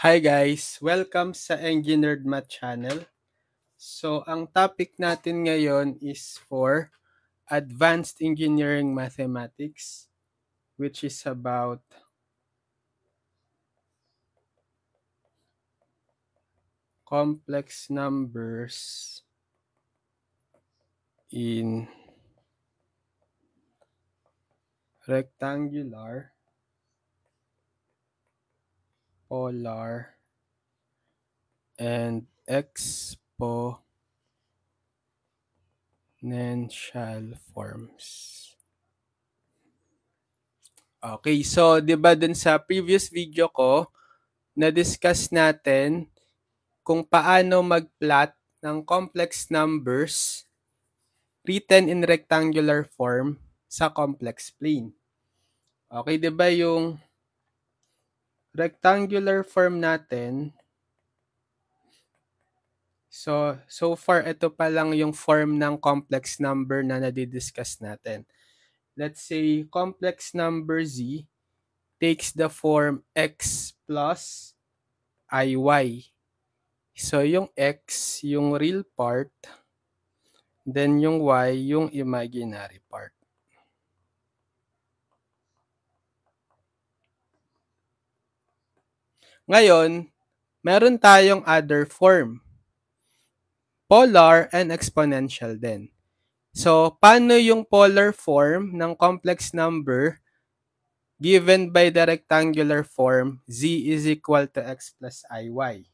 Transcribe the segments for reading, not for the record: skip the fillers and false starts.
Hi guys! Welcome sa Engineered Math Channel. So, ang topic natin ngayon is for Advanced Engineering Mathematics, which is about complex numbers in rectangular, polar, and exponential forms. Okay, so 'di ba dun sa previous video ko, na-discuss natin kung paano mag-plot ng complex numbers written in rectangular form sa complex plane. Okay, 'di ba yung rectangular form natin? So far ito pa lang yung form ng complex number na nadidiscuss natin. Let's say complex number z takes the form x plus iy. So yung x, yung real part, then yung y, yung imaginary part. Ngayon, meron tayong other form. Polar and exponential din. So, paano yung polar form ng complex number given by the rectangular form z is equal to x plus iy?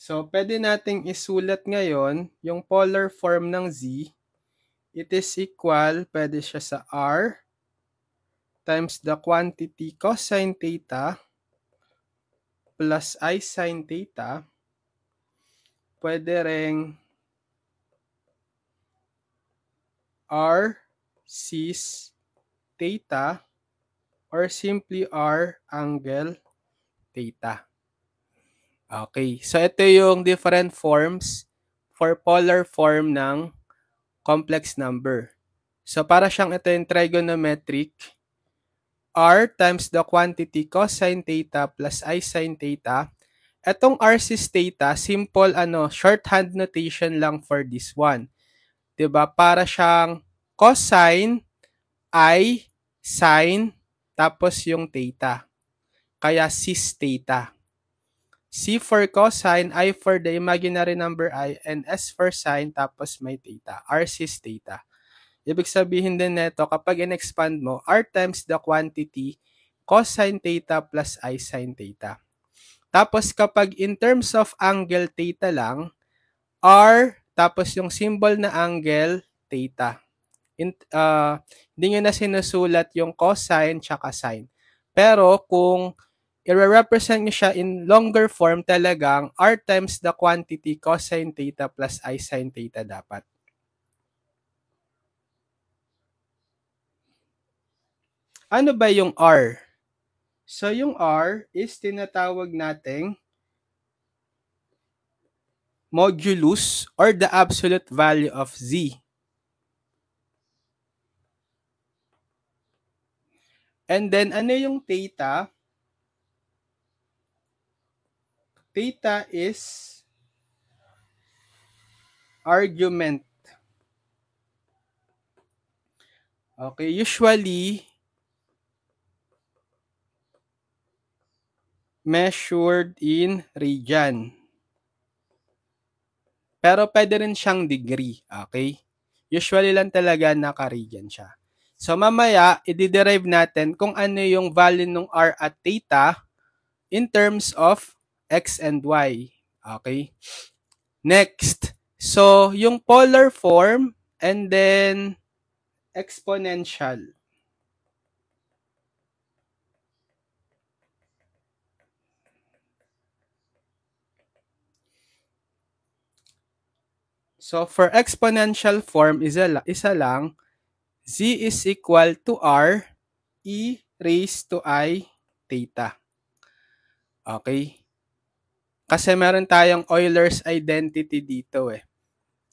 So, pwede nating isulat ngayon yung polar form ng z. It is equal, pwede siya sa r times the quantity cosine theta plus I sin theta. Pwede ring r cis theta or simply r angle theta. Okay, so ito yung different forms for polar form ng complex number. So para siyang ito yung trigonometric, r times the quantity cosine theta plus I sin theta. Etong r cis theta, simple shorthand notation lang for this one. 'Di ba? Para siyang cosine, I, sin, tapos yung theta. Kaya cis theta. C for cosine, I for the imaginary number I, and S for sin, tapos may theta. R cis theta. Ibig sabihin din nito, kapag in-expand mo, R times the quantity cosine theta plus I sin theta. Tapos kapag in terms of angle theta lang, R, tapos yung symbol na angle, theta. Hindi nyo na sinusulat yung cosine tsaka sine. Pero kung i-represent nyo siya in longer form, talagang r times the quantity cosine theta plus I sin theta dapat. Ano ba yung r? So yung r is tinatawag nating modulus or the absolute value of z. And then ano yung theta? Theta is argument. Okay, usually measured in radian. Pero pwede rin siyang degree, okay? Usually lang talaga naka-radian siya. So mamaya, i-derive natin kung ano yung value ng r at theta in terms of x and y. Okay? Next, so yung polar form and then exponential. So for exponential form, isa lang, z is equal to r e raised to I theta. Okay? Kasi meron tayong Euler's identity dito eh.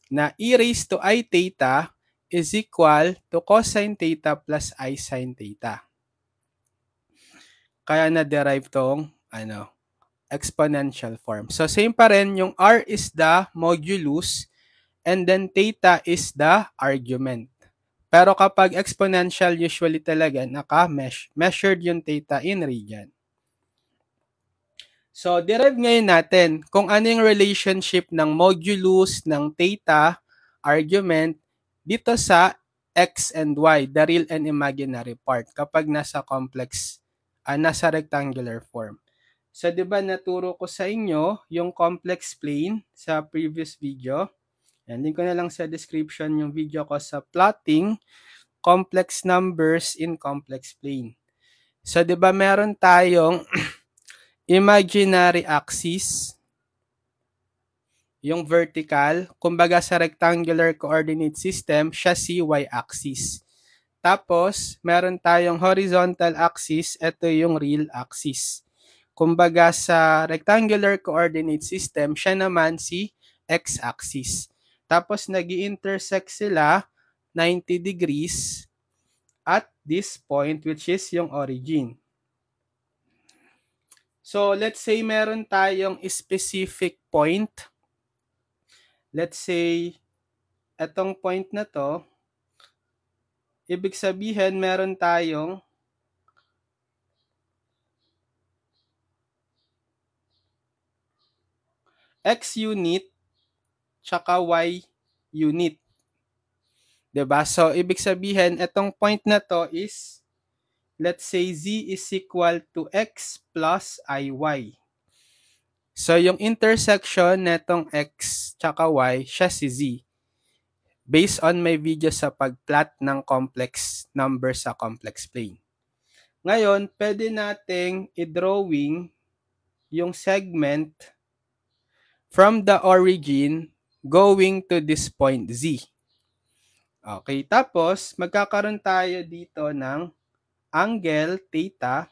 na e raised to I theta is equal to cosine theta plus I sin theta. Kaya na-derive tong exponential form. So same pa rin, yung r is the modulus and then theta is the argument. Pero kapag exponential, usually talaga measured yung theta in radian. So, derive ngayon natin kung ano yung relationship ng modulus ng theta argument dito sa x and y, the real and imaginary part, kapag nasa nasa rectangular form. So, di ba naturo ko sa inyo yung complex plane sa previous video? And link ko na lang sa description yung video ko sa plotting complex numbers in complex plane. So, di ba meron tayong imaginary axis, yung vertical, kumbaga sa rectangular coordinate system, siya si y-axis. Tapos, meron tayong horizontal axis, ito yung real axis. Kumbaga sa rectangular coordinate system, siya naman si x-axis. Tapos, nag-intersect sila 90 degrees at this point, which is yung origin. So, let's say meron tayong specific point. Let's say, etong point na to, ibig sabihin meron tayong x unit tsaka y unit. Diba? So, ibig sabihin, etong point na to is, let's say, z is equal to x plus iy. So, yung intersection netong x tsaka y, siya si z. Based on my video sa pag-plot ng complex number sa complex plane. Ngayon, pwede nating i-drawing yung segment from the origin going to this point z. Okay, tapos magkakaroon tayo dito ng angle theta,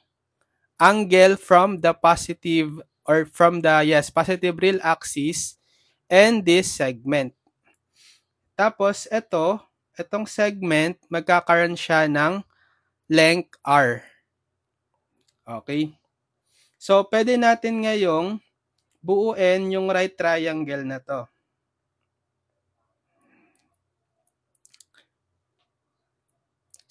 angle from the positive or from the positive real axis and this segment. Tapos itong segment magkakaroon siya ng length r. Okay? So pwede natin ngayong buuin yung right triangle na to.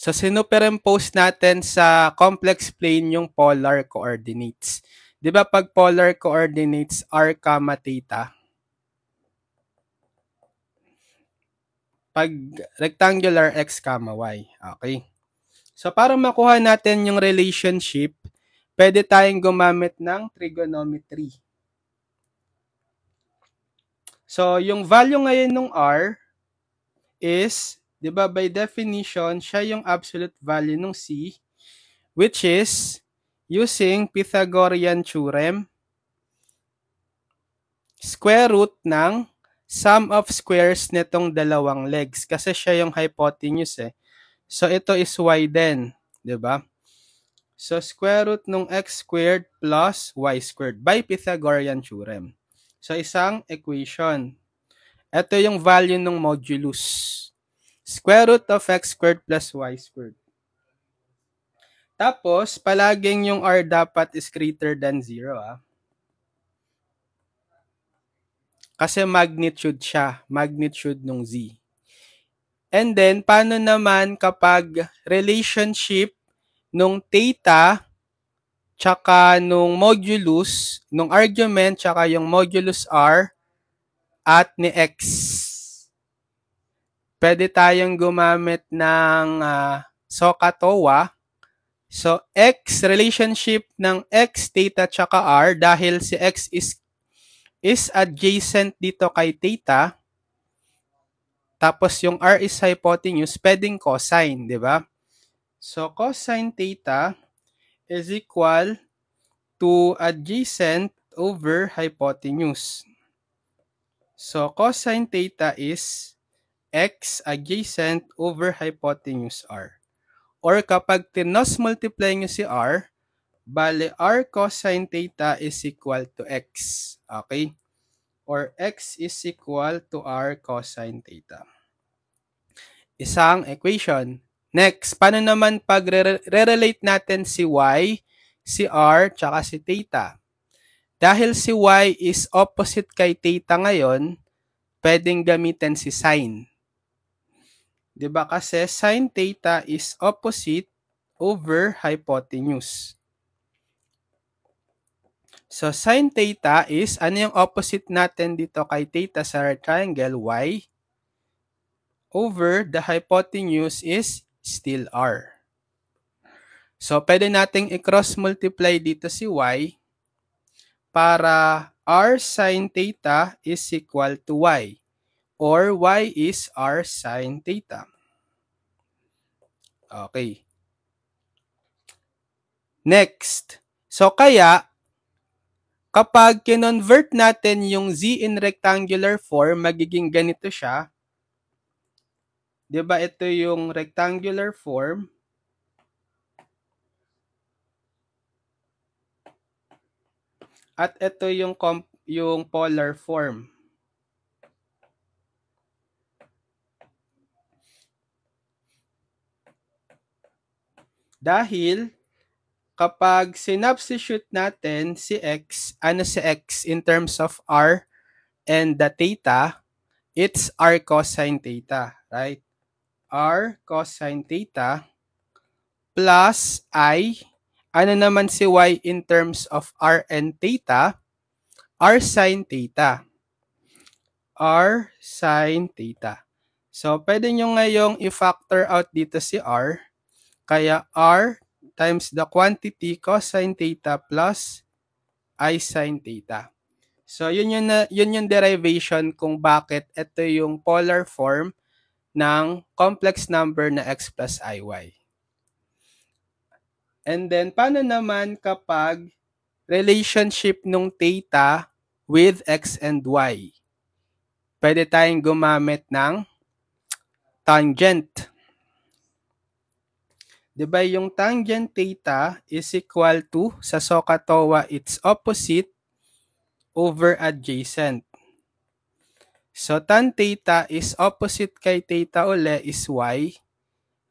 So, sinuperimpose natin sa complex plane yung polar coordinates. Di ba pag polar coordinates r, theta, pag rectangular x, y. Okay. So, para makuha natin yung relationship, pwede tayong gumamit ng trigonometry. So, yung value ngayon ng r is, di ba by definition, siya yung absolute value ng c, which is using Pythagorean theorem, square root ng sum of squares nitong dalawang legs kasi siya yung hypotenuse eh. So ito is y din, 'di ba? So square root ng x squared plus y squared by Pythagorean theorem. So isang equation. Ito yung value ng modulus. Square root of x squared plus y squared. Tapos, palaging yung r dapat is greater than 0. Kasi magnitude siya. Magnitude ng z. And then, paano naman kapag relationship nung theta tsaka nung modulus, nung argument tsaka yung modulus r at ni x? Pwede tayong gumamit ng SOHCAHTOA. So, x, relationship ng x, theta, tsaka r, dahil si x is adjacent dito kay theta, tapos yung r is hypotenuse, pwedeng cosine, di ba? So, cosine theta is equal to adjacent over hypotenuse. So, cosine theta is x adjacent over hypotenuse r. Or kapag tinos multiply nyo si r, bale r cosine theta is equal to x. Okay? or x is equal to r cosine theta. Isang equation. Next, paano naman pag re-relate natin si y, si r, tsaka si theta? Dahil si y is opposite kay theta ngayon, pwedeng gamitin si sine. Diba kasi sine theta is opposite over hypotenuse. So, sine theta is, ano yung opposite natin dito kay theta sa right triangle? Y. Over the hypotenuse is still r. So, pwede nating i-cross multiply dito si y para r sine theta is equal to y. Or y is r sine theta. Okay. Next. So, kaya, kapag kinonvert natin yung z in rectangular form, magiging ganito siya. Diba ito yung rectangular form? At ito yung polar form. Dahil kapag sinubstitute natin si x, ano si x in terms of r and the theta, it's r cosine theta, right? R cosine theta plus I, ano naman si y in terms of r and theta? R sine theta. R sine theta. So, pwede nyo ngayong i-factor out dito si r. Kaya r times the quantity cosine theta plus I sine theta. So, yun yung derivation kung bakit ito yung polar form ng complex number na x plus iy. And then, paano naman kapag relationship nung theta with x and y? Pwede tayong gumamit ng tangent. Diba yung tangent theta is equal to, sa SOHCAHTOA, its opposite over adjacent. So, tan theta is opposite kay theta uli is y,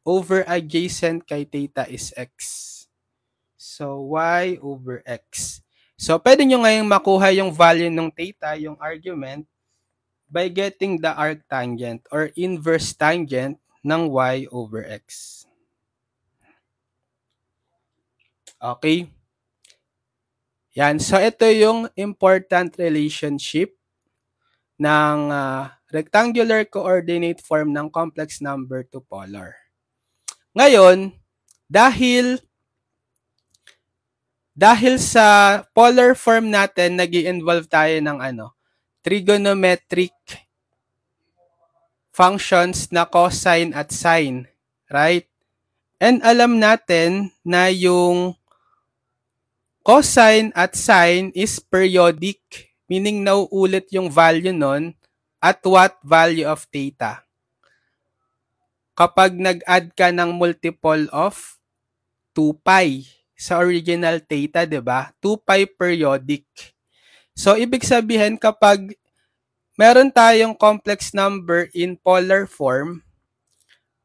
over adjacent kay theta is x. So, y over x. So, pwede nyo ngayong makuha yung value ng theta, yung argument, by getting the arctangent or inverse tangent ng y over x. Okay? Yan. So, ito yung important relationship ng rectangular coordinate form ng complex number to polar. Ngayon, dahil sa polar form natin, nag-i-involve tayo ng trigonometric functions na cosine at sine, right? And alam natin na yung cosine at sine is periodic, meaning nauulit yung value nun at what value of theta. Kapag nag-add ka ng multiple of 2 pi sa original theta, di ba? 2 pi periodic. So, ibig sabihin kapag meron tayong complex number in polar form,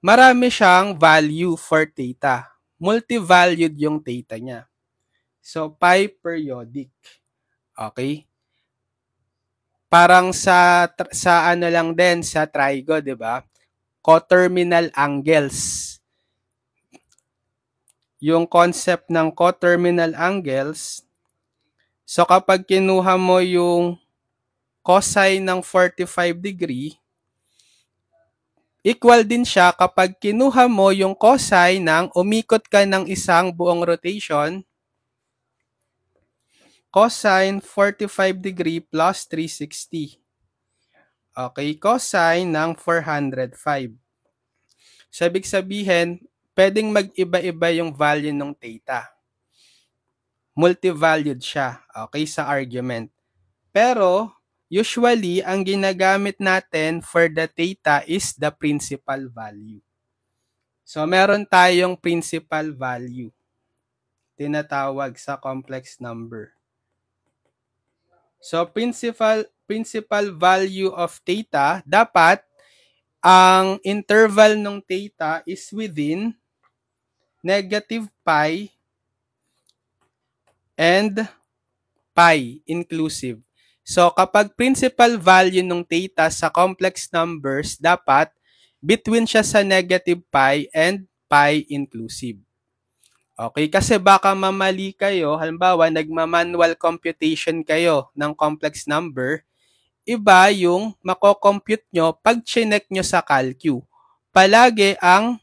marami siyang value for theta. Multi-valued yung theta niya. So, pi periodic. Okay? Parang sa ano lang din, sa trigo, di ba? Coterminal angles. Yung concept ng coterminal angles, so kapag kinuha mo yung cosine ng 45 degree, equal din siya kapag kinuha mo yung cosine ng umikot ka ng isang buong rotation, cosine 45 degree plus 360. Okay, cosine ng 405. So, ibig sabihin, pwedeng mag-iba-iba yung value ng theta. Multi-valued siya, okay, sa argument. Pero, usually, ang ginagamit natin for the theta is the principal value. So, meron tayong principal value. Tinatawag sa complex number. So, principal value of theta, dapat ang interval ng theta is within negative pi and pi inclusive. So, kapag principal value ng theta sa complex numbers, dapat between siya sa negative pi and pi inclusive. Okay, kasi baka mamali kayo, halimbawa nagma-manual computation kayo ng complex number, iba yung mako-compute nyo pag chinek nyo sa calcu. Palagi ang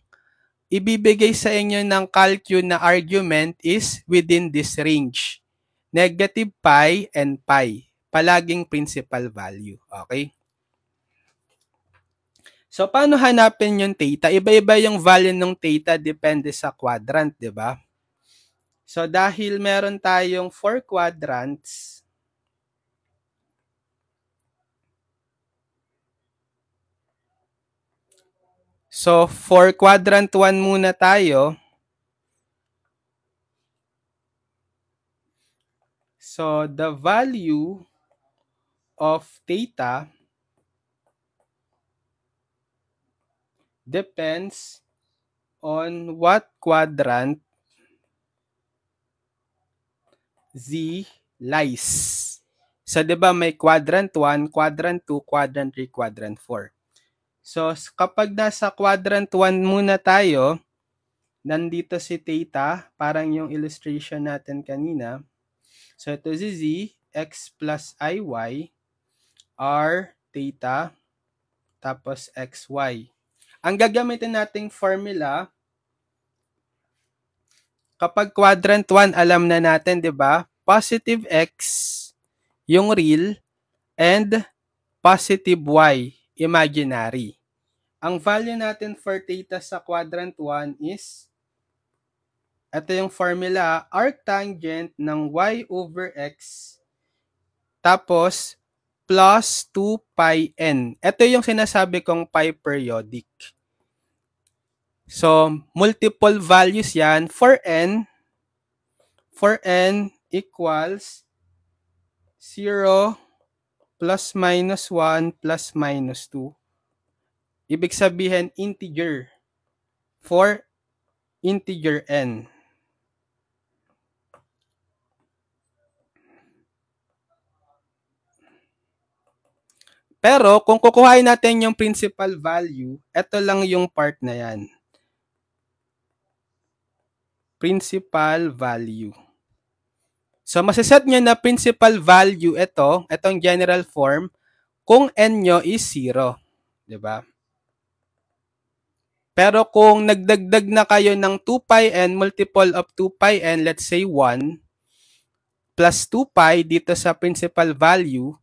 ibibigay sa inyo ng calcu na argument is within this range. Negative pi and pi. Palaging principal value. Okay? So, paano hanapin yung theta? Iba-iba yung value ng theta depende sa quadrant, di ba? So, dahil meron tayong 4 quadrants, so, for quadrant 1 muna tayo. So, the value of theta depends on what quadrant Z lies. So, di ba may quadrant 1, quadrant 2, quadrant 3, quadrant 4. So, kapag nasa quadrant 1 muna tayo, nandito si theta, parang yung illustration natin kanina. So, ito si Z, x plus iy, r theta, tapos xy. Ang gagamitin nating formula, kapag quadrant 1, alam na natin, di ba? Positive x, yung real, and positive y, imaginary. Ang value natin for theta sa quadrant 1 is, ito yung formula, arctangent ng y over x, tapos plus 2 pi n. Ito yung sinasabi kong pi periodic. So, multiple values yan. For n equals 0, plus minus 1, plus minus 2. Ibig sabihin, integer. For integer n. Pero, kung kukuhain natin yung principal value, ito lang yung part na yan. Principal value. So, masaset nyo na principal value itong general form, kung n nyo is 0. Diba? Pero kung nagdagdag na kayo ng 2 pi n, multiple of 2 pi n, let's say 1, plus 2 pi dito sa principal value,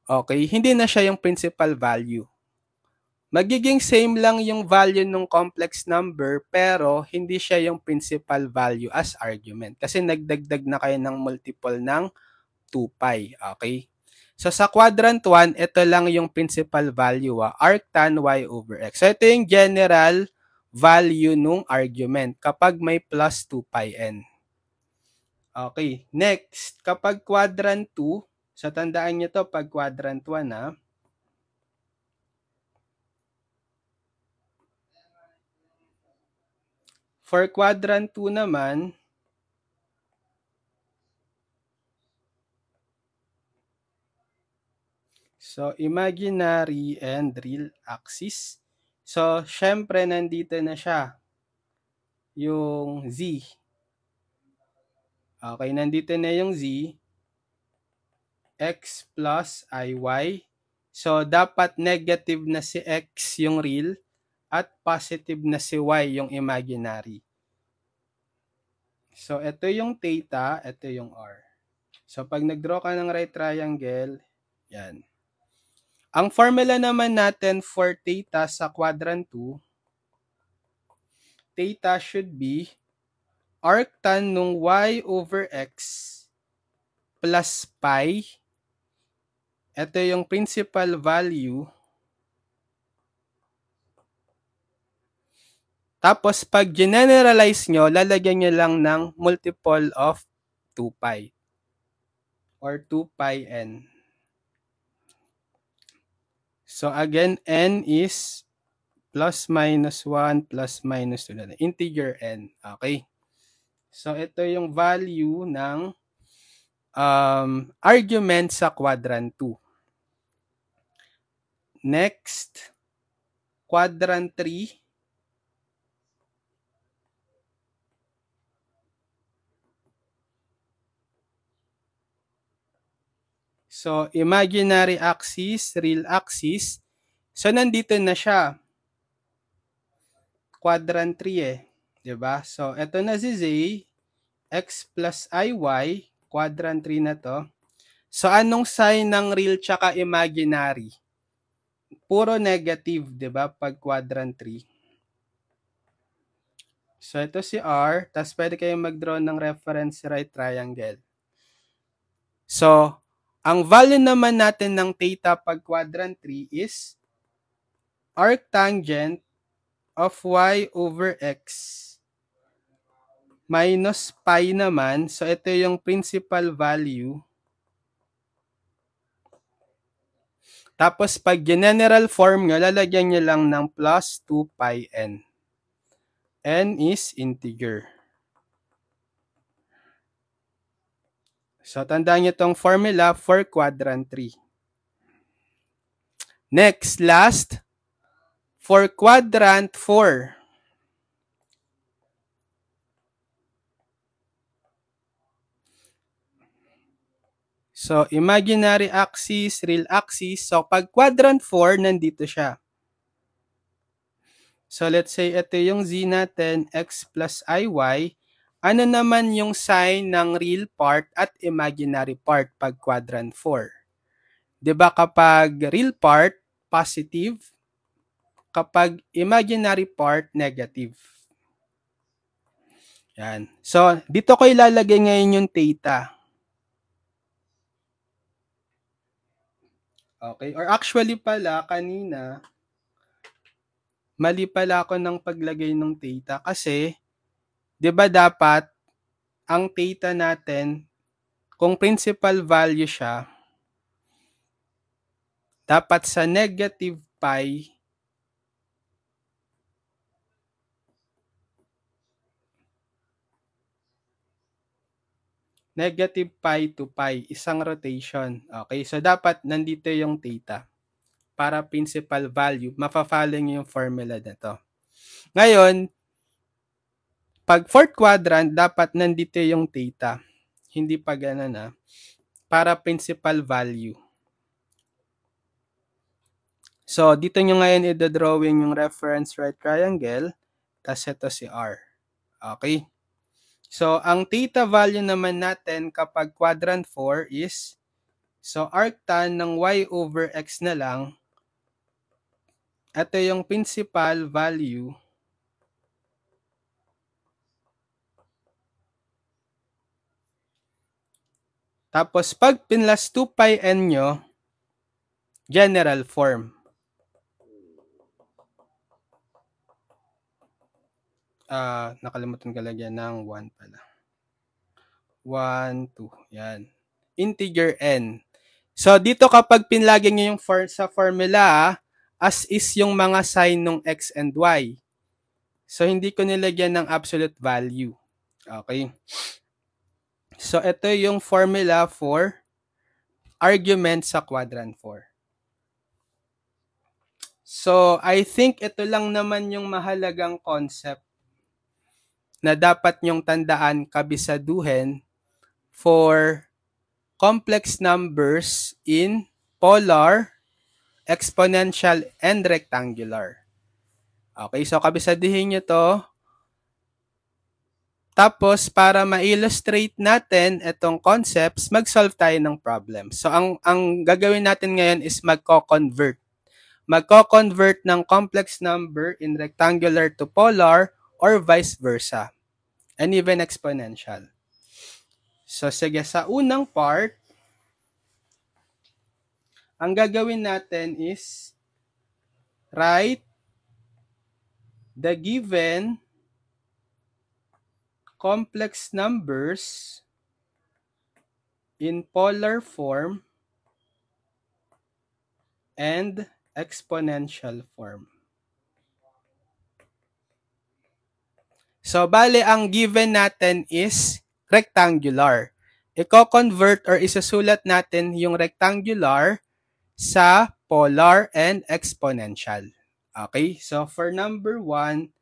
okay, hindi na siya yung principal value. Magiging same lang yung value ng complex number, pero hindi siya yung principal value as argument. Kasi nagdagdag na kayo ng multiple ng 2 pi. Okay? So, sa quadrant 1, ito lang yung principal value, arctan y over x. So, ito yung general value nung argument kapag may plus 2 pi n. Okay. Next, kapag quadrant 2, so tandaan nyo to pag quadrant 1, For quadrant 2 naman, so imaginary and real axis. So, syempre nandito na siya, yung z. Okay, nandito na yung z, x plus iy. So, dapat negative na si x yung real at positive na si y yung imaginary. So, ito yung theta, ito yung r. So, pag nag-draw ka ng right triangle, yan. Ang formula naman natin for theta sa quadrant 2, theta should be arctan nung y over x plus pi. Ito yung principal value. Tapos, pag generalize nyo, lalagyan nyo lang ng multiple of 2 pi. or 2 pi n. So again, n is plus minus 1 plus minus 2. Integer n. Okay. So ito yung value ng argument sa quadrant 2. Next, quadrant 3. So, imaginary axis, real axis. So, nandito na siya. Quadrant 3 eh. Diba? So, ito na si Z. X plus IY. Quadrant 3 na to. So, anong sign ng real tsaka imaginary? Puro negative, diba? Pag quadrant 3. So, ito si R. Tapos, pwede kayong mag-draw ng reference right triangle. So, ang value naman natin ng theta pag quadrant 3 is arctangent of y over x minus pi naman. So, ito yung principal value. Tapos, pag general form nyo, lalagyan nyo lang ng plus 2 pi n. N is integer. So, tandaan nyo itong formula for quadrant 3. Next, last, for quadrant 4. So, imaginary axis, real axis. So, pag quadrant 4, nandito siya. So, let's say ito yung z natin, x plus iy. Ano naman yung sign ng real part at imaginary part pag quadrant 4? Diba kapag real part, positive. Kapag imaginary part, negative. Yan. So, dito ko ilalagay ngayon yung theta. Okay. Or actually pala, kanina, mali pala ako ng paglagay ng theta kasi, di ba dapat, ang theta natin, kung principal value siya, dapat sa negative pi, negative pi to pi, isang rotation. Okay, so dapat nandito yung theta para principal value. Mafa-follow nyo yung formula na to. Ngayon, pag fourth quadrant, dapat nandito yung theta. Hindi pa ganun na. Para principal value. So, dito nyo ngayon i-drawing yung reference right triangle. Tapos ito si R. Okay? So, ang theta value naman natin kapag quadrant 4 is, so arctan ng y over x na lang, ito yung principal value. Tapos, pag pinlas 2 pi n nyo, general form. Nakalimutan ko lagyan ng 1 pala. 1, 2. Yan. Integer n. So, dito kapag pinlagay nyo yung sa formula, as is yung mga sign ng x and y. So, hindi ko nilagyan ng absolute value. Okay. So, ito yung formula for argument sa quadrant 4. So, I think ito lang naman yung mahalagang concept na dapat nyong tandaan, kabisaduhin for complex numbers in polar, exponential, and rectangular. Okay, so kabisadihin nyo to. Tapos, para ma-illustrate natin itong concepts, mag-solve tayo ng problem. So, ang gagawin natin ngayon is magko-convert. Magko-convert ng complex number in rectangular to polar or vice versa. And even exponential. So, sige, sa unang part, ang gagawin natin is write the given complex numbers in polar form and exponential form. So, bale, ang given natin is rectangular. Iko-convert or isasulat natin yung rectangular sa polar and exponential. Okay, so for number 1,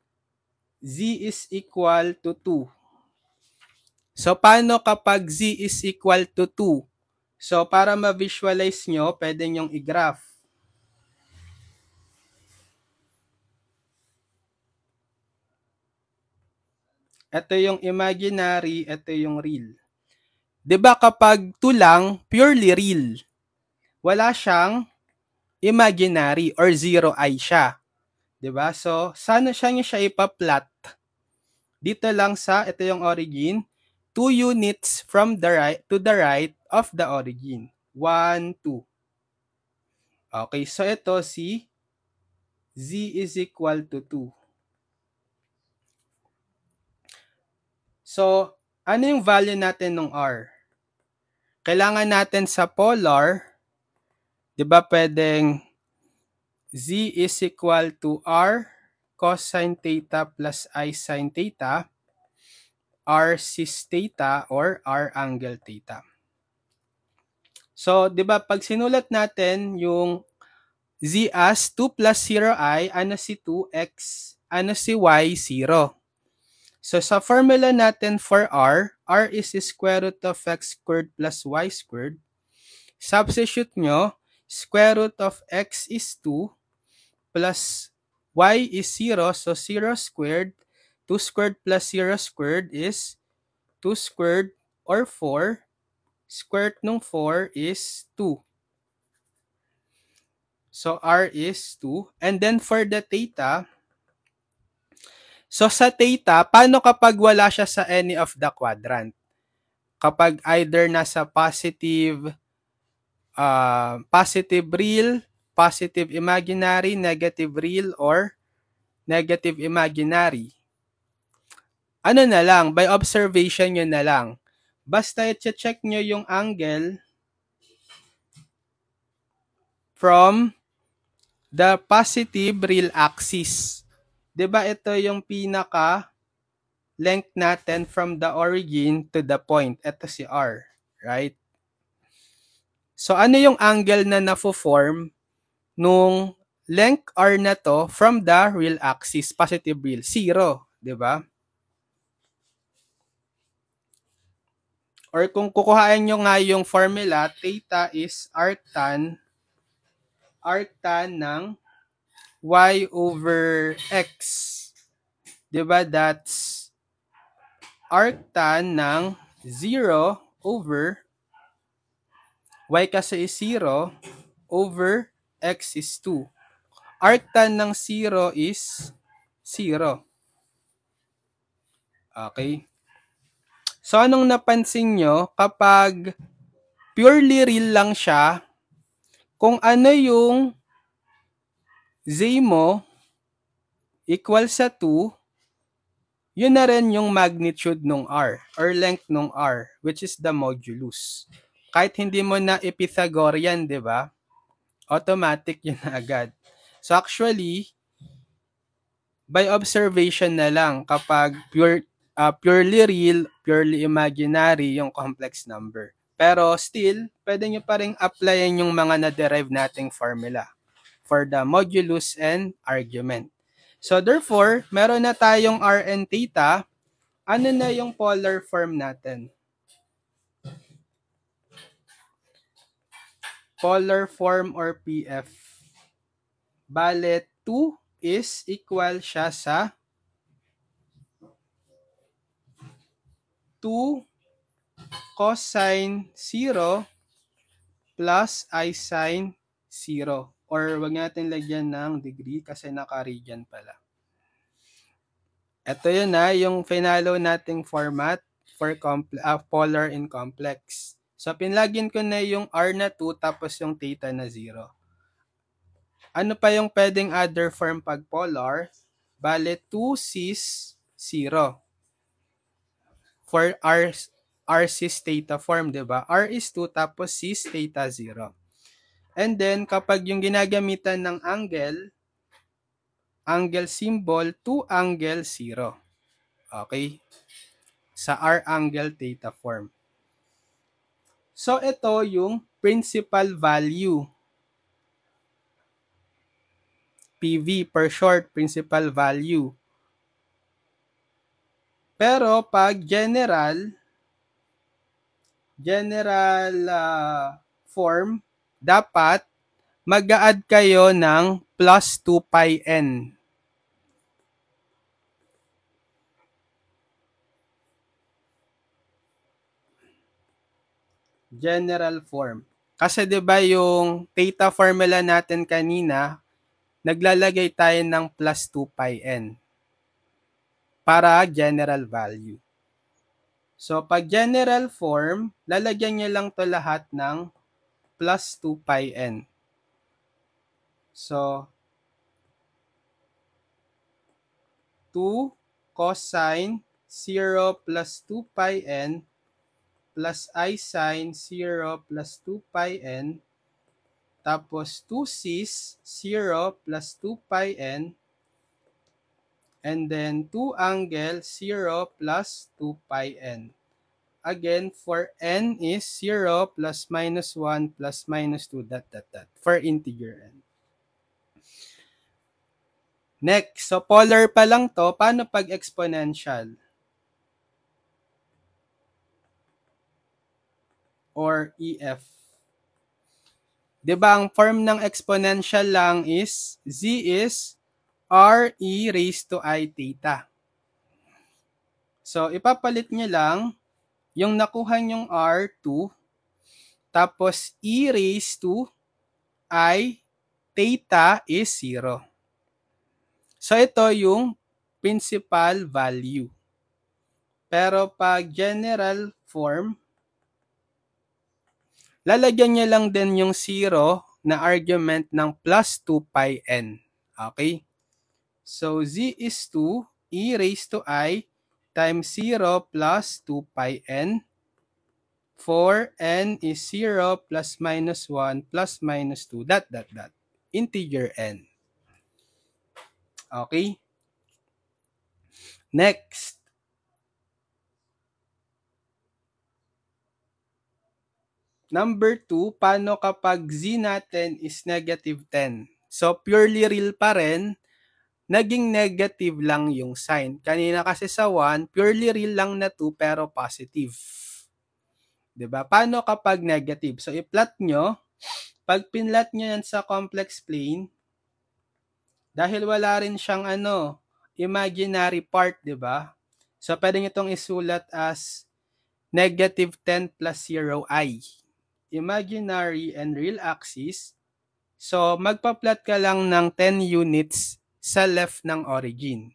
z is equal to 2. So, paano kapag z is equal to 2? So, para ma-visualize nyo, pwede nyong i-graph. Ito yung imaginary, ito yung real. 'Di ba kapag 2 lang, purely real. Wala siyang imaginary or zero i siya. 'Di ba? So, sana siya ipa-plot. Dito lang sa, ito yung origin, 2 units from the right to the right of the origin. 1, 2. Okay, so ito si z is equal to 2. So, ano yung value natin ng r? Kailangan natin sa polar, 'di ba pwedeng z is equal to r cosine theta plus I sin theta, r cis theta, or r angle theta. So, 'di ba pag sinulat natin yung z as 2 plus 0i, ano si 2x, ano si y, 0. So, sa formula natin for r is square root of x squared plus y squared. Substitute nyo, square root of x is 2 plus y is 0, so 0 squared. 2 squared plus 0 squared is 2 squared or 4. Square root ng 4 is 2. So, r is 2. And then for the theta, so sa theta, paano kapag wala siya sa any of the quadrant? Kapag either nasa positive real, positive imaginary, negative real, or negative imaginary. Ano na lang, by observation nyo na lang. Basta i-check nyo yung angle from the positive real axis. 'Di ba ito yung pinaka length natin from the origin to the point. Ito si r, right? So ano yung angle na na-form nung length r na to from the real axis, positive real? 0, 'di ba? Or kung kukuhain nyo nga yung formula, theta is arctan ng y over x. 'Di ba? That's arctan ng 0 over y kasi is 0 over x is 2. Arctan ng 0 is 0. Okay? So, anong napansin nyo? Kapag purely real lang siya, kung ano yung z mo equal sa 2, yun na rin yung magnitude ng r or length ng r, which is the modulus. Kahit hindi mo na i-Pythagorean, di ba? Automatic yun na agad. So actually, by observation na lang kapag purely real, purely imaginary yung complex number. Pero still, pwede nyo pa rin applyan yung mga na-derive nating formula for the modulus and argument. So therefore, meron na tayong r and theta. Ano na yung polar form natin? Polar form or PF. Bale, 2 is equal siya sa 2 cosine 0 plus I sin 0. Or wag natin lagyan ng degree kasi naka-radian pala. Ito yun na, yung finalo nating format for polar and complex. So, pinlagin ko na yung r na 2 tapos yung theta na 0. Ano pa yung pwedeng other form pag polar? Bale, 2 cis 0. For r R cis theta form, di ba? R is 2 tapos cis theta 0. And then, kapag yung ginagamitan ng angle symbol, 2 angle 0. Okay? Sa R angle theta form. So, ito yung principal value. PV, per short, principal value. Pero, pag general form, dapat mag-a-add kayo ng plus 2 pi n. General form. Kasi 'di ba yung theta formula natin kanina, naglalagay tayo ng plus 2 pi n para general value. So pag general form, lalagyan niyo lang to lahat ng plus 2 pi n. So 2 cosine 0 plus 2 pi n plus I sine 0 plus 2 pi n, tapos 2 cis 0 plus 2 pi n, and then 2 angle 0 plus 2 pi n. Again, for n is 0 plus minus 1 plus minus 2 ... for integer n. Next, so polar pa lang to, paano pag exponential? Or EF. Diba ang form ng exponential lang is z is r e raised to I theta. So, ipapalit nyo lang yung nakuha nyong r2, tapos e raised to I theta is 0. So, ito yung principal value. Pero pag general form, lalagyan niya lang din yung 0 na argument ng plus 2 pi n. Okay? So, z is 2 e raised to I times 0 plus 2 pi n. For n is 0 plus minus 1 plus minus 2 ... integer n. Okay? Next. Number 2, paano kapag z natin is negative 10? So, purely real pa rin, naging negative lang yung sign. Kanina kasi sa 1, purely real lang na 2 pero positive. 'Di ba? Paano kapag negative? So, i-plot nyo. Pag pinlat nyo yan sa complex plane, dahil wala rin siyang imaginary part, 'di ba? So, pwede nyo itong isulat as negative 10 plus 0 I. Imaginary and real axis. So, magpa-plot ka lang ng 10 units sa left ng origin.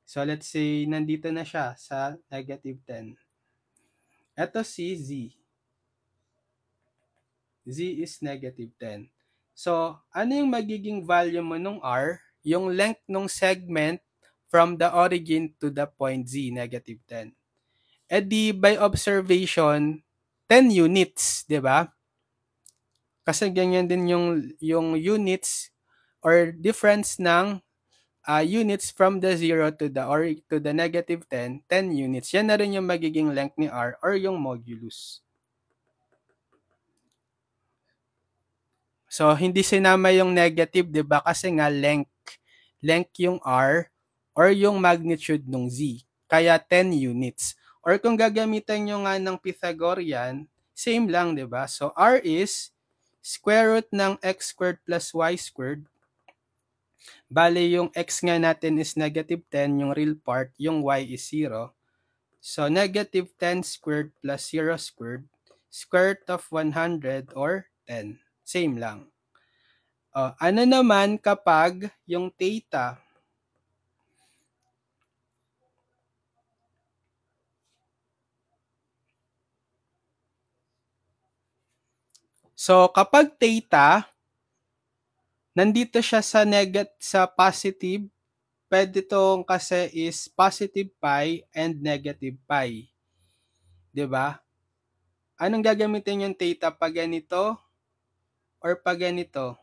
So, let's say, nandito na siya sa negative 10. Ito si z. Z is negative 10. So, ano yung magiging value mo nung r? Yung length nung segment from the origin to the point z, negative 10. E di, by observation, 10 units, di ba? Kasi ganyan din yung units or difference ng units from the 0 to the negative 10, 10 units. Yan na rin yung magiging length ni r or yung modulus. So, hindi sinama yung negative, di ba? Kasi nga length. Length yung r or yung magnitude ng z. Kaya 10 units. Or kung gagamitan nyo nga ng Pythagorean, same lang, di ba? So, r is square root ng x squared plus y squared. Bale, yung x nga natin is negative 10, yung real part, yung y is 0. So, negative 10 squared plus 0 squared, square root of 100 or 10. Same lang. Ano naman kapag yung theta? So, kapag theta, nandito siya sa positive, pwede itong kasi is positive pi and negative pi. 'Diba? Anong gagamitin yung theta pag ganito or pag ganito?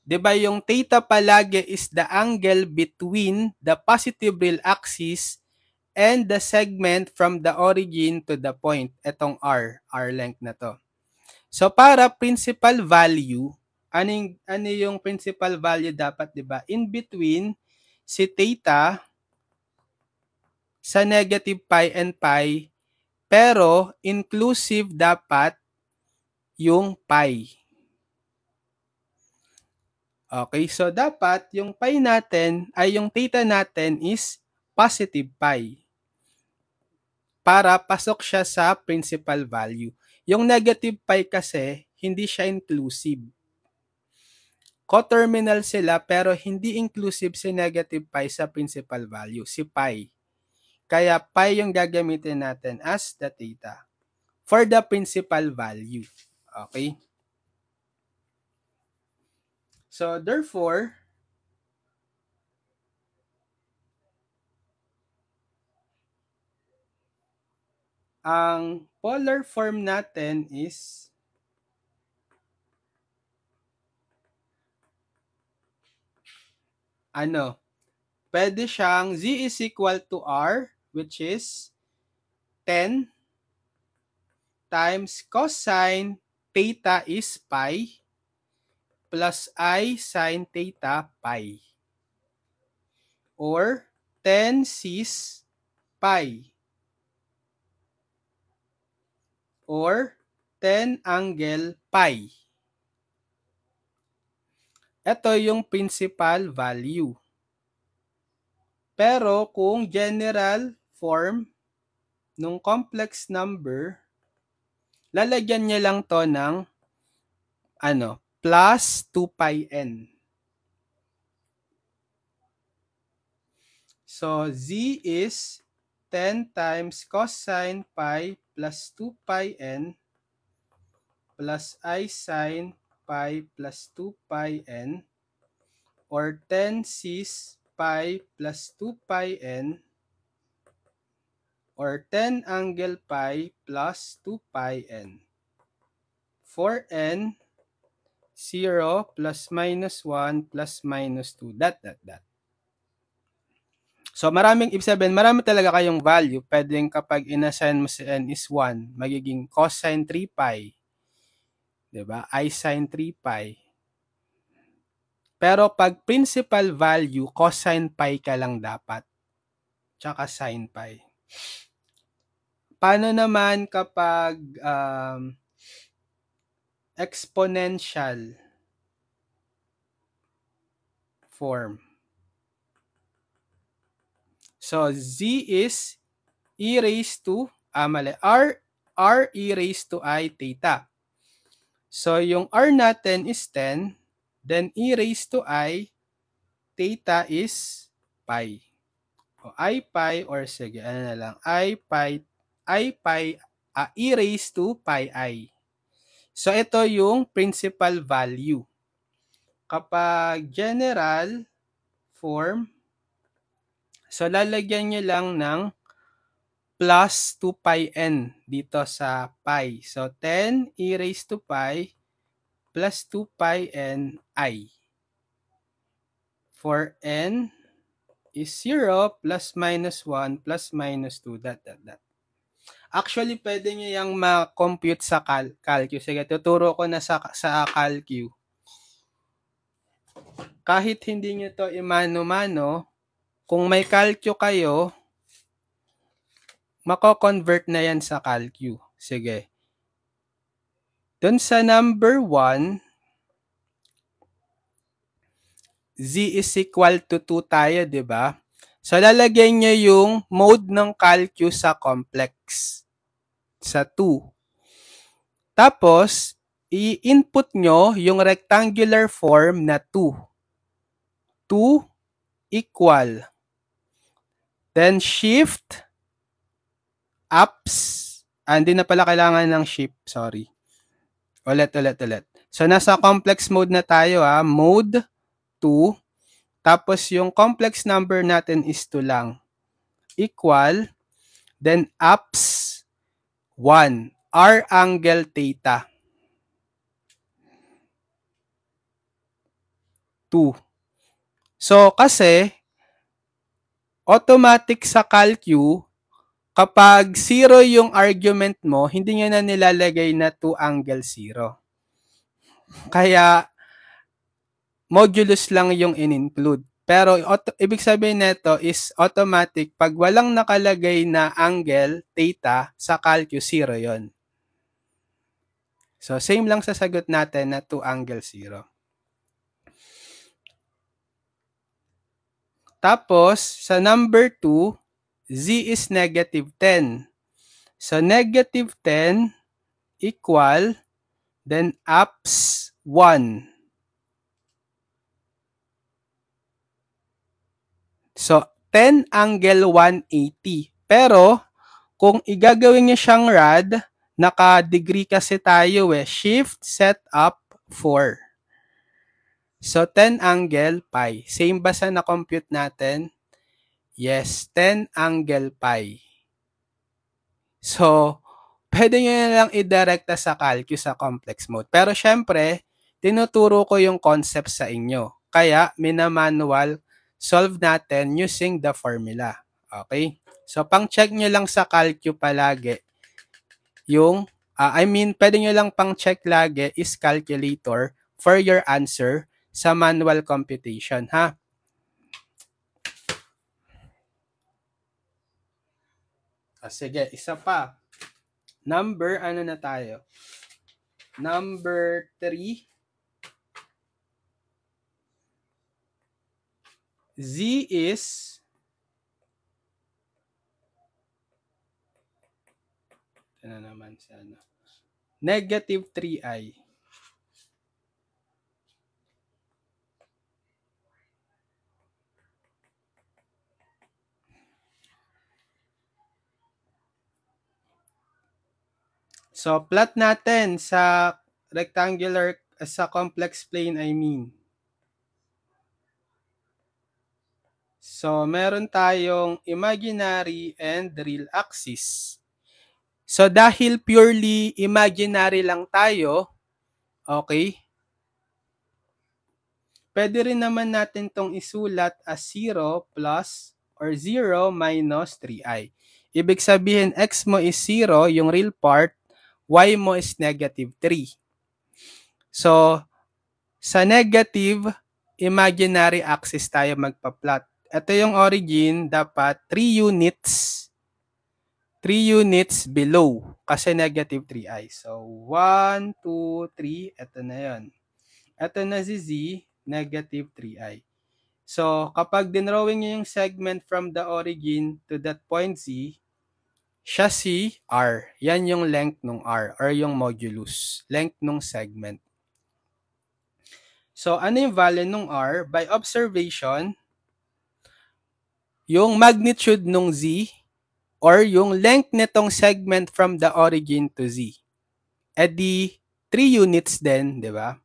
'Diba yung theta palagi is the angle between the positive real axis and the segment from the origin to the point. Etong r length na to. So para principal value, ano yung principal value dapat, 'di ba? In between si theta sa negative pi and pi, pero inclusive dapat yung pi. Okay, so dapat yung pi natin ay yung theta natin is positive pi para pasok siya sa principal value. Yung negative pi kasi hindi siya inclusive. Coterminal sila pero hindi inclusive si negative pi sa principal value, si pi. Kaya pi yung gagamitin natin as the theta for the principal value. Okay? So therefore, ang polar form natin is pwede siyang z is equal to r, which is 10 times cosine theta is pi plus I sin theta pi, or 10 cis pi, or 10 angle pi. Ito yung principal value. Pero kung general form nung complex number, lalagyan niya lang to ng plus 2 pi n. So z is 10 times cosine pi plus 2 pi n plus I sin pi plus 2 pi n, or 10 cis pi plus 2 pi n, or 10 angle pi plus 2 pi n. For n, 0 plus minus 1 plus minus 2, dot. So maraming ibig sabihin, marami talaga kayong value. Pwedeng kapag inassign mo si n is 1, magiging cosine 3 pi. Diba? I sin 3 pi. Pero pag principal value, cosine pi ka lang dapat. Tsaka sin pi. Paano naman kapag exponential form? So z is e raised to r e raised to I theta. So yung r natin is 10, then e raised to I theta is pi. O I pi, or sige, na lang, e raised to pi I. So ito yung principal value. Kapag general form, so lalagyan nyo lang ng plus 2 pi n dito sa pi. So 10 e raised to pi plus 2 pi n I. For n is 0 plus minus 1 plus minus 2, dot. Actually, pwede nyo yung ma-compute sa calcu. Sige, tuturo ko na sa calcu. Kahit hindi nyo to imano-mano, kung may calcu kayo, mako-convert na yan sa calcu. Sige. Dun sa number 1, z is equal to 2 tayo, di ba? So, lalagyan nyo yung mode ng calcu sa complex. Sa 2. Tapos, i-input nyo yung rectangular form na 2. 2 equal. Then, shift ups. Hindi na pala kailangan ng shift. Sorry. Ulit. So, nasa complex mode na tayo. Mode 2. Tapos, yung complex number natin is 2 lang. Equal. then apps 1, r angle theta 2. So, kasi, automatic sa calcu, kapag 0 yung argument mo, hindi nyo na nilalagay na 2 angle 0. Kaya, modulus lang yung in-include. Pero, ibig sabihin nito is automatic. Pag walang nakalagay na angle, theta, sa calcu, 0 yon. So, same lang sa sagot natin na 2 angle 0. Tapos, sa number 2, z is negative 10. So, negative 10 equal, then apps 1. So, 10 angle 180. Pero, kung igagawin niyo siyang rad, naka-degree kasi tayo shift setup 4. So, 10 angle pi. Same ba sa na-compute natin? Yes, 10 angle pi. So, pwede nyo na lang i-directa sa calcu sa complex mode. Pero syempre, tinuturo ko yung concept sa inyo. Kaya, minamanual solve natin using the formula. Okay? So, pang-check nyo lang sa calcu palagi yung, pwede nyo lang pang-check lagi is calculator for your answer sa manual computation, ha? Sige, isa pa. Number, ano na tayo? Number 3. Z is naman sa negative 3i. So, plot natin sa rectangular, sa complex plane, So, meron tayong imaginary and real axis. So, dahil purely imaginary lang tayo, okay, pwede rin naman natin tong isulat as 0 plus or 0 minus 3i. Ibig sabihin, x mo is 0, yung real part, y mo is negative 3. So, sa negative, imaginary axis tayo magpa-plot. Ito yung origin, dapat 3 units below kasi negative 3i. So, 1, 2, 3, ito na yun. Ito na si z, negative 3i. So, kapag dinrawing nyo yung segment from the origin to that point z, siya si r. Yan yung length ng r or yung modulus. Length ng segment. So, ano yung value ng r? By observation, yung magnitude ng z or yung length nitong segment from the origin to z. E di, 3 units din, di ba?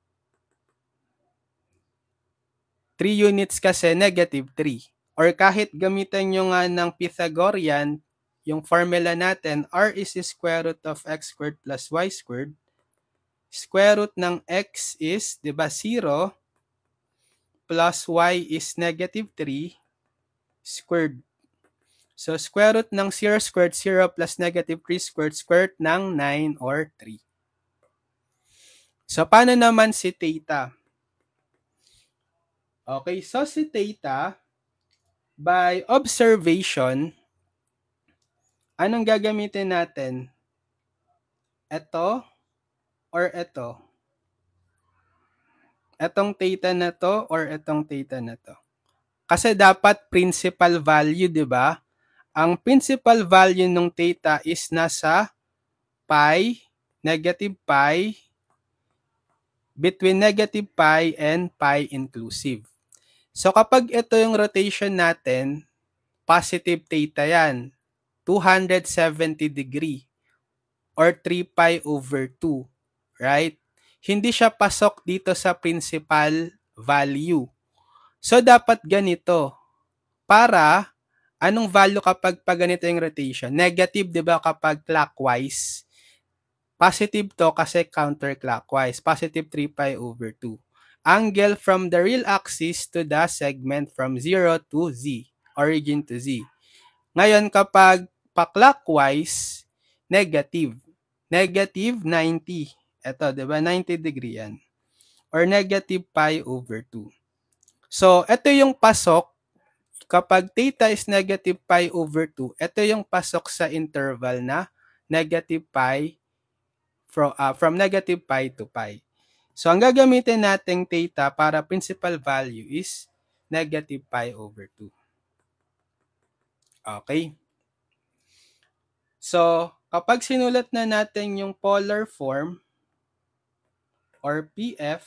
3 units kasi negative 3. Or kahit gamitan nyo nga ng Pythagorean, yung formula natin, r is the square root of x squared plus y squared. Square root ng x is, di ba, 0 plus y is negative 3 squared. So, square root ng 0 squared, 0 plus negative 3 squared, square root ng 9 or 3. So, paano naman si theta? Okay, so si theta, by observation, anong gagamitin natin? Ito or ito? Etong theta na to or etong theta na to? Kasi dapat principal value, di ba? Ang principal value ng theta is nasa pi, negative pi, between negative pi and pi inclusive. So kapag ito yung rotation natin, positive theta yan, 270 degree or 3 pi over 2, right? Hindi siya pasok dito sa principal value. So dapat ganito para Anong value kapag ganito yung rotation? Negative, di ba, kapag clockwise? Positive to kasi counterclockwise. Positive 3 pi over 2. Angle from the real axis to the segment from 0 to z. Origin to z. Ngayon, kapag pa-clockwise, negative. Negative 90. Ito, di ba? 90 degree yan. Or negative pi over 2. So, ito yung pasok. Kapag theta is negative pi over 2, ito yung pasok sa interval na negative pi from negative pi to pi. So, ang gagamitin nating theta para principal value is negative pi over 2. Okay? So, kapag sinulat na natin yung polar form or PF,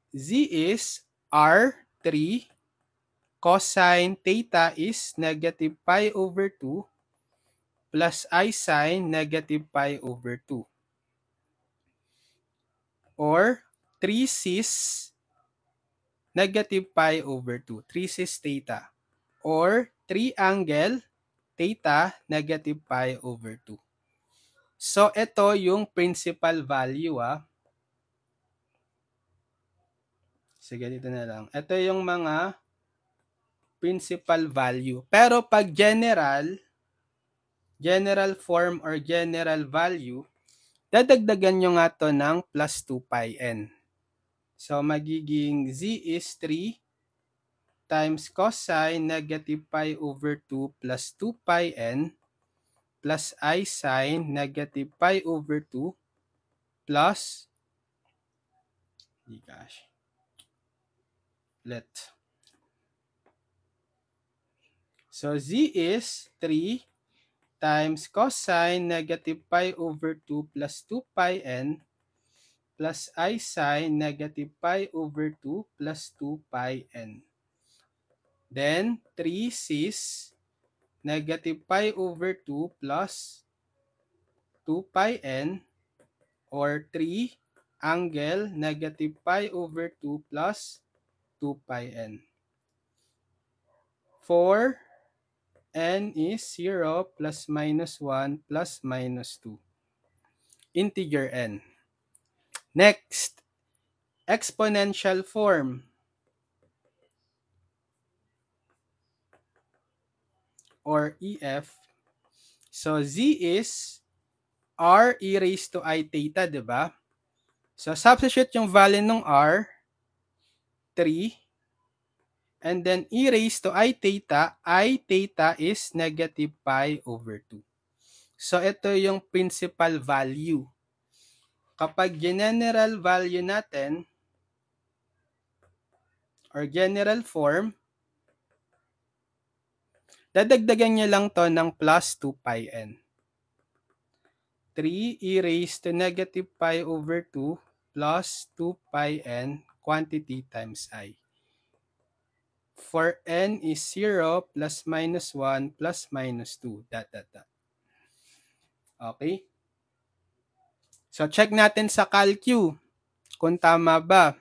Z is R3 cosine theta is negative pi over 2 plus I sine negative pi over 2. Or 3 cis negative pi over 2. 3 cis theta. Or 3 angle theta negative pi over 2. So, ito yung principal value. Sige, dito na lang. Ito yung mga principal value. Pero pag general form or general value, dadagdagan nyo nga to ng plus 2 pi n. So, magiging z is 3 times cosine negative pi over 2 plus 2 pi n plus I sine negative pi over 2 plus So, z is 3 times cosine negative pi over 2 plus 2 pi n plus I sine negative pi over 2 plus 2 pi n. Then, 3 cis negative pi over 2 plus 2 pi n or 3 angle negative pi over 2 plus 2 pi n. For n is 0 plus minus 1 plus minus 2. Integer n. Next, exponential form or EF. So, z is r e raised to I theta, di ba? So, substitute yung value ng r, 3. And then, e raised to I theta is negative pi over 2. So, ito yung principal value. Kapag general value natin, or general form, dadagdagan nyo lang to ng plus 2 pi n. 3 e raised to negative pi over 2 plus 2 pi n quantity times I. For n is 0 plus minus 1 plus minus 2. Okay? So, check natin sa CalQ kung tama ba.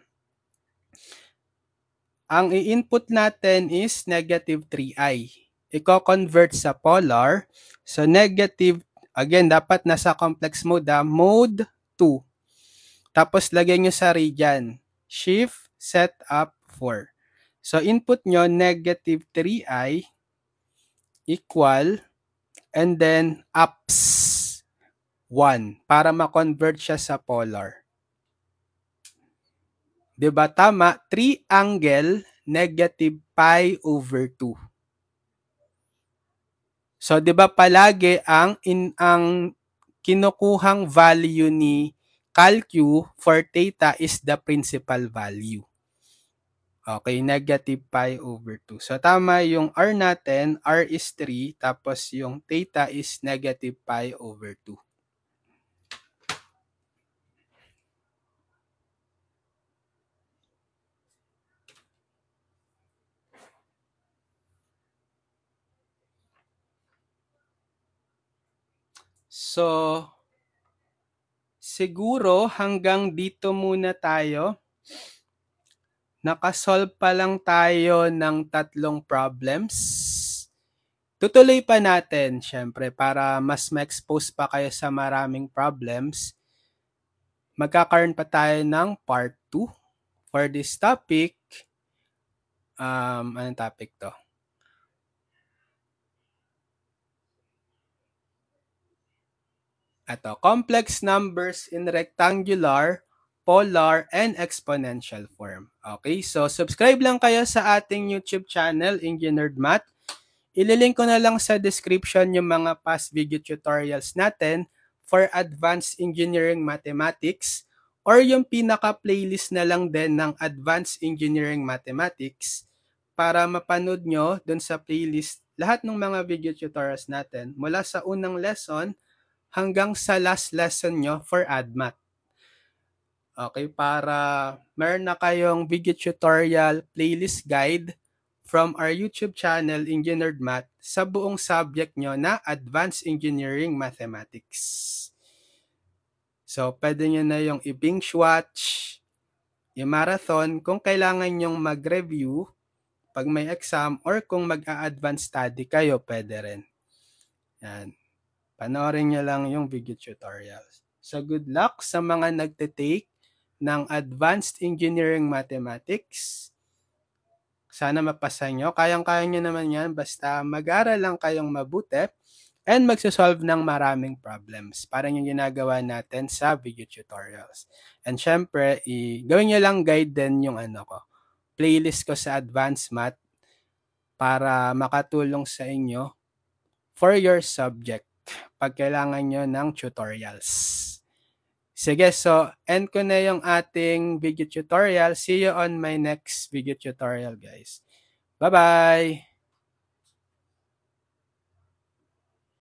Ang i-input natin is negative 3i. Iko-convert sa polar. So, negative, again, dapat nasa complex mode, mode 2. Tapos, lagyan nyo sa radian. Shift, set up 4. So, input nyo, negative 3i equal, and then, ups 1 para ma-convert siya sa polar. Diba tama? 3 angle negative pi over 2. So, diba palagi ang kinukuhang value ni CalQ for theta is the principal value. Okay, negative pi over 2. So, tama yung R natin. R is 3. Tapos, yung theta is negative pi over 2. So, siguro hanggang dito muna tayo. Nakasolve pa lang tayo ng 3 problems. tutuloy pa natin syempre para mas ma-expose pa kayo sa maraming problems. Magkakaroon pa tayo ng part 2 for this topic. Anong topic to? Ito, complex numbers in rectangular, polar, and exponential form. Okay, so subscribe lang kayo sa ating YouTube channel, Engineered Math. Ililink ko na lang sa description yung mga past video tutorials natin for advanced engineering mathematics or yung pinaka-playlist na lang din ng advanced engineering mathematics para mapanood nyo dun sa playlist lahat ng mga video tutorials natin mula sa unang lesson hanggang sa last lesson nyo for ADMAT. Okay, para meron na kayong video tutorial playlist guide from our YouTube channel, Engineered Math, sa buong subject nyo na Advanced Engineering Mathematics. So, pwede nyo na yung i-binge watch, i-marathon kung kailangan nyong mag-review pag may exam or kung mag-a-advance study kayo, pwede rin. Yan. Panoorin nyo lang yung video tutorials. So, good luck sa mga nagte-take ng Advanced Engineering Mathematics. Sana mapasa nyo. Kayang-kaya nyo naman yan. Basta mag-aral lang kayong mabuti and magsasolve ng maraming problems. Parang yung ginagawa natin sa video tutorials. And syempre, gawin nyo lang guide din yung playlist ko sa Advanced Math para makatulong sa inyo for your subject pag kailangan nyo ng tutorials. Sige, so end ko na yung ating video tutorial. See you on my next video tutorial, guys. Bye-bye!